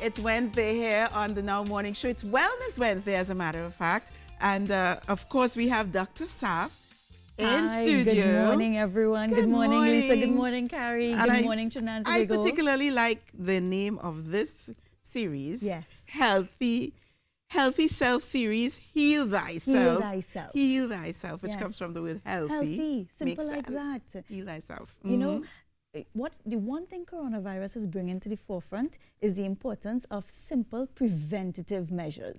It's Wednesday here on the Now Morning Show. It's Wellness Wednesday, as a matter of fact. And, of course, we have Dr. Saf in studio. Good morning, everyone. Good morning, Lisa. Good morning, Carrie. Good morning, Trinidad. I particularly like the name of this series. Yes. Healthy Self series, Heal Thyself. Heal Thyself. Heal Thyself, which Yes. comes from the word healthy. Healthy. Simple Makes like sense. that. Heal Thyself. You know, the one thing coronavirus is bringing to the forefront is the importance of simple preventative measures.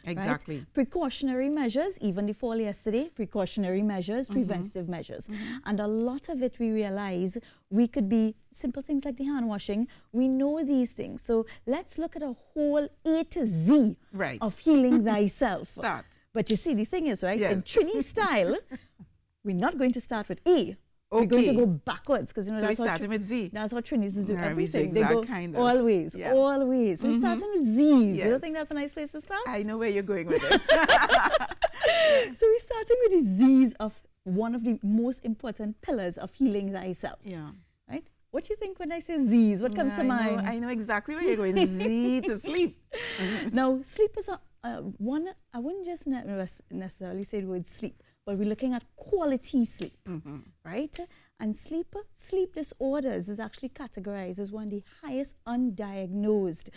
Exactly. Right? Precautionary measures, even the fall yesterday, precautionary measures, preventative measures. And a lot of it we realize we could be simple things like the hand washing. We know these things. So let's look at a whole A to Z Right. of healing thyself. Start. But you see, the thing is, right, Yes. in Trini style, we're not going to start with A. We're going to Okay. go backwards because you know So we're that's how starting with Z. that's how Trinis do Yeah, we everything. They zigzag go kind of. always, Yeah. always. So we're starting with Z's. You Yes. don't think that's a nice place to start? I know where you're going with this. So we're starting with the Z's of one of the most important pillars of healing thyself. Yeah. Right? What do you think when I say Z's? What comes to mind? I know exactly where you're going. Z to sleep. Now, sleep is one. I wouldn't just necessarily say the word sleep, but we're looking at quality sleep, right? And sleep disorders is actually categorized as one of the highest undiagnosed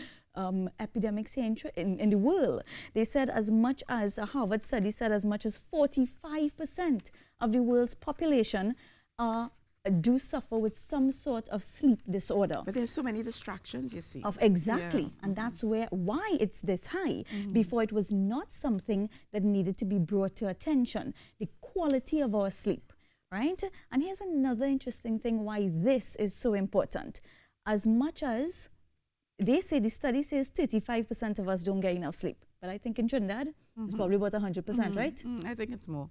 epidemics here in the world. They said as much as, a Harvard study said as much as 45% of the world's population do suffer with some sort of sleep disorder. But there's so many distractions, you see. Exactly. Yeah. And that's why it's this high. Before, it was not something that needed to be brought to attention. The quality of our sleep, right? And here's another interesting thing why this is so important. As much as they say, the study says 35% of us don't get enough sleep. But I think in Trinidad, it's probably about 100%, right? I think it's more.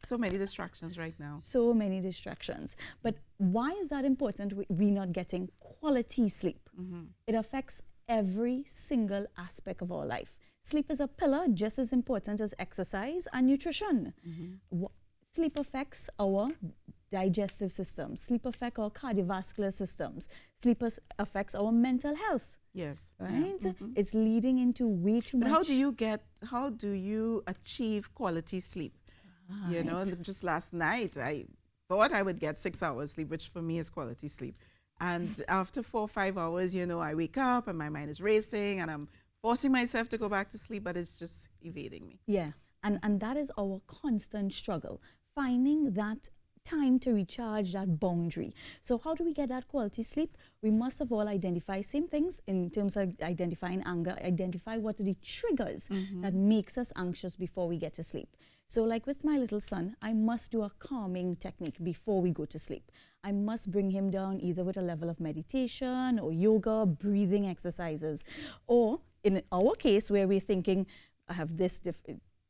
So many distractions right now. So many distractions. But why is that important? We not getting quality sleep. It affects every single aspect of our life. Sleep is a pillar just as important as exercise and nutrition. Sleep affects our digestive system. Sleep affects our cardiovascular systems. Sleep affects our mental health. Yes. Right? Yeah. It's leading into way too But much. how do you achieve quality sleep? You know, just last night, I thought I would get 6 hours sleep, which for me is quality sleep. And after 4 or 5 hours, you know, I wake up and my mind is racing and I'm forcing myself to go back to sleep, but it's just evading me. Yeah, and that is our constant struggle, finding that time to recharge, that boundary. So how do we get that quality sleep? We must of all identify same things in terms of identifying anger, identify what are the triggers that makes us anxious before we get to sleep. So like with my little son, I must do a calming technique before we go to sleep. I must bring him down either with a level of meditation or yoga, breathing exercises, or in our case where we're thinking, I have this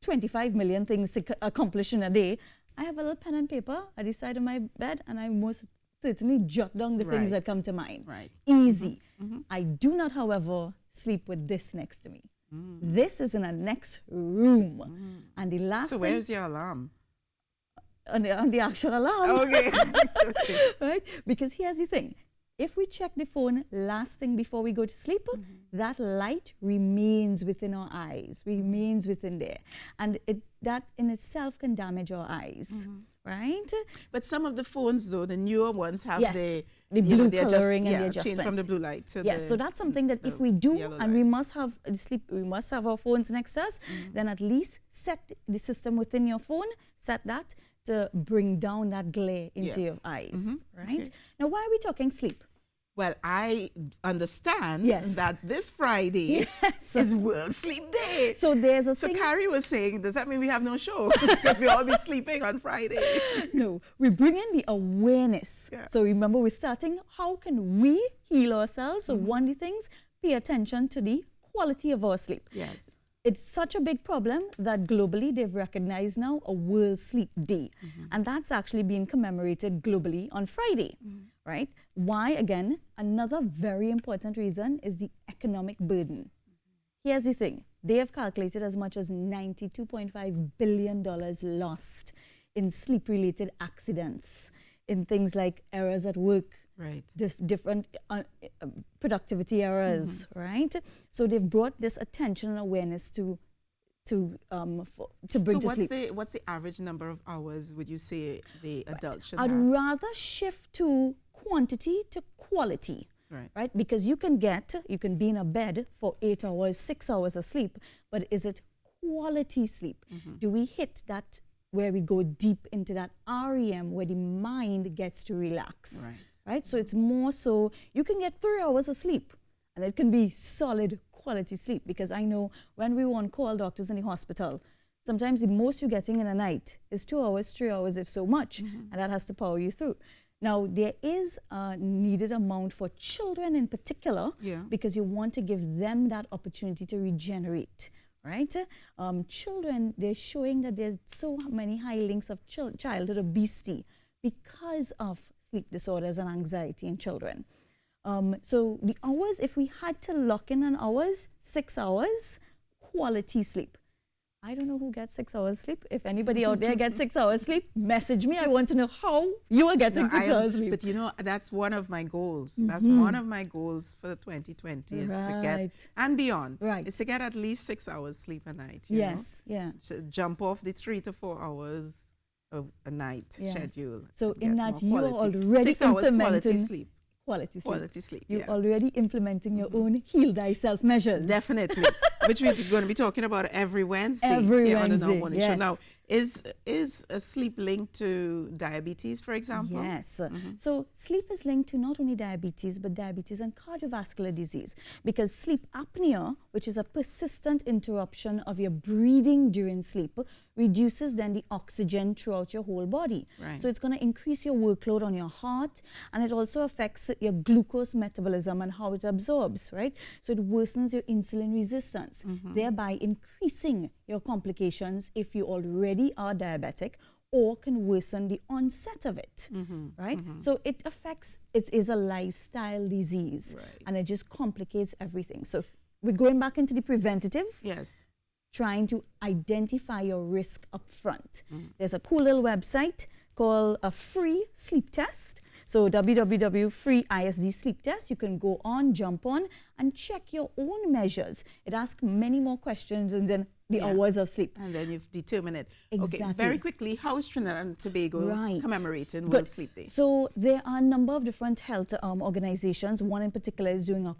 25 million things to accomplish in a day, I have a little pen and paper at the side of my bed and I most certainly jot down the things that come to mind. Right. Easy. I do not, however, sleep with this next to me. This is in a next room. And the last So where's your alarm? on the actual alarm. Okay. Right? Because here's the thing. If we check the phone last thing before we go to sleep, that light remains within our eyes, remains within there. And that in itself can damage our eyes, right? But some of the phones, though, the newer ones have Yes, the blue coloring and the change adjustments. from the blue light to Yes, the, so that's something that if the we do, yellow and light. we must have sleep, we must have our phones next to us, then at least set the system within your phone, set that to bring down that glare into your eyes, right? Okay. Now, why are we talking sleep? Well, I understand Yes. that this Friday is World Sleep Day. So there's a So thing. Carrie was saying, does that mean we have no show? Because we all be sleeping on Friday. No, we bring in the awareness. Yeah. So remember, we're starting, how can we heal ourselves? So one of the things, pay attention to the quality of our sleep. Yes. It's such a big problem that globally they've recognized now a World Sleep Day. And that's actually being commemorated globally on Friday, right? Why? Again, another very important reason is the economic burden. Here's the thing. They have calculated as much as $92.5 billion lost in sleep-related accidents, in things like errors at work, Right. different productivity errors, right? So they've brought this attention and awareness to bring So to sleep. what's the average number of hours would you say the adult should I'd have? rather shift to quantity to quality, right? Because you can be in a bed for 8 hours, 6 hours of sleep, but is it quality sleep? Do we hit that where we go deep into that REM where the mind gets to relax, right? So it's more so you can get 3 hours of sleep and it can be solid quality sleep, because I know when we were on call, doctors in the hospital, sometimes the most you're getting in a night is 2 hours, 3 hours, if so much, and that has to power you through. Now, there is a needed amount for children in particular, because you want to give them that opportunity to regenerate, right? Children, they're showing that there's so many high links of childhood obesity because of sleep disorders and anxiety in children. So the hours, if we had to lock in an hours, 6 hours, quality sleep. I don't know who gets 6 hours sleep. If anybody out there gets 6 hours sleep, message me. I want to know how you are getting 6 hours sleep. But you know, that's one of my goals. That's one of my goals for 2020 is to get, and beyond, is to get at least 6 hours sleep a night. You know? To jump off the 3 to 4 hours of a night schedule. So in that you are already 6 hours quality sleep. Quality sleep. You're yeah. already implementing your own heal thyself measures. Definitely, which we're going to be talking about every Wednesday. Every on the Now Wednesday, Morning Show. Now, is a sleep linked to diabetes, for example? Yes. So sleep is linked to not only diabetes, but diabetes and cardiovascular disease, because sleep apnea, which is a persistent interruption of your breathing during sleep, reduces then the oxygen throughout your whole body. So it's going to increase your workload on your heart, and it also affects your glucose metabolism and how it absorbs, right? So it worsens your insulin resistance, thereby increasing your complications if you already are diabetic, or can worsen the onset of it, right? So it affects, it is a lifestyle disease, and it just complicates everything. So we're going back into the preventative. Yes. Trying to identify your risk up front. There's a cool little website called a free sleep test. So www.free-ISD sleep test. You can go on, jump on, and check your own measures. It asks many more questions and then the hours of sleep. And then you've determined it. Exactly. Okay, very quickly, how is Trinidad and Tobago commemorating World Sleep Day? So there are a number of different health organizations. One in particular is doing a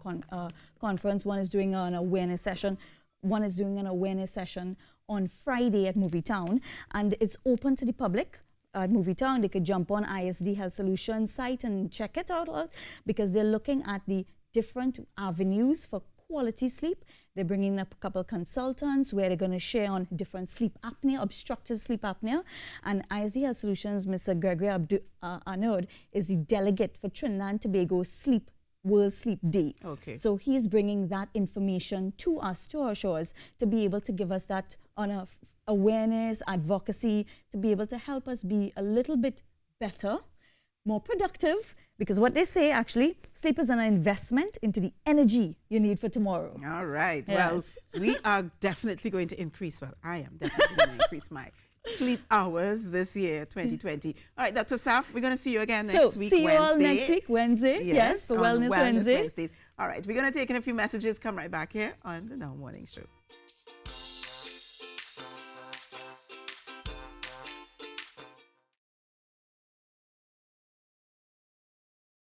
conference. One is doing an awareness session. One is doing an awareness session on Friday at Movie Town, and it's open to the public. At Movie Town, they could jump on ISD Health Solutions site and check it out, because they're looking at the different avenues for quality sleep. They're bringing up a couple consultants where they're going to share on different sleep apnea, obstructive sleep apnea. And ISD Health Solutions, Mr. Gregory Arnaud, is the delegate for Trinidad and Tobago World Sleep Day. So he's bringing that information to us, to our shores, to be able to give us that on a awareness, advocacy, to be able to help us be a little bit better, more productive, because what they say actually, sleep is an investment into the energy you need for tomorrow. All right. Yes. Well, we are definitely going to increase, I am definitely going to increase my sleep hours this year, 2020. All right, Dr. Saf, we're going to see you again next week, see you Wednesday. all next week, Wednesday. Yes, for Wellness Wednesday. Wednesdays. All right, we're going to take in a few messages, come right back here on the Now Morning Show.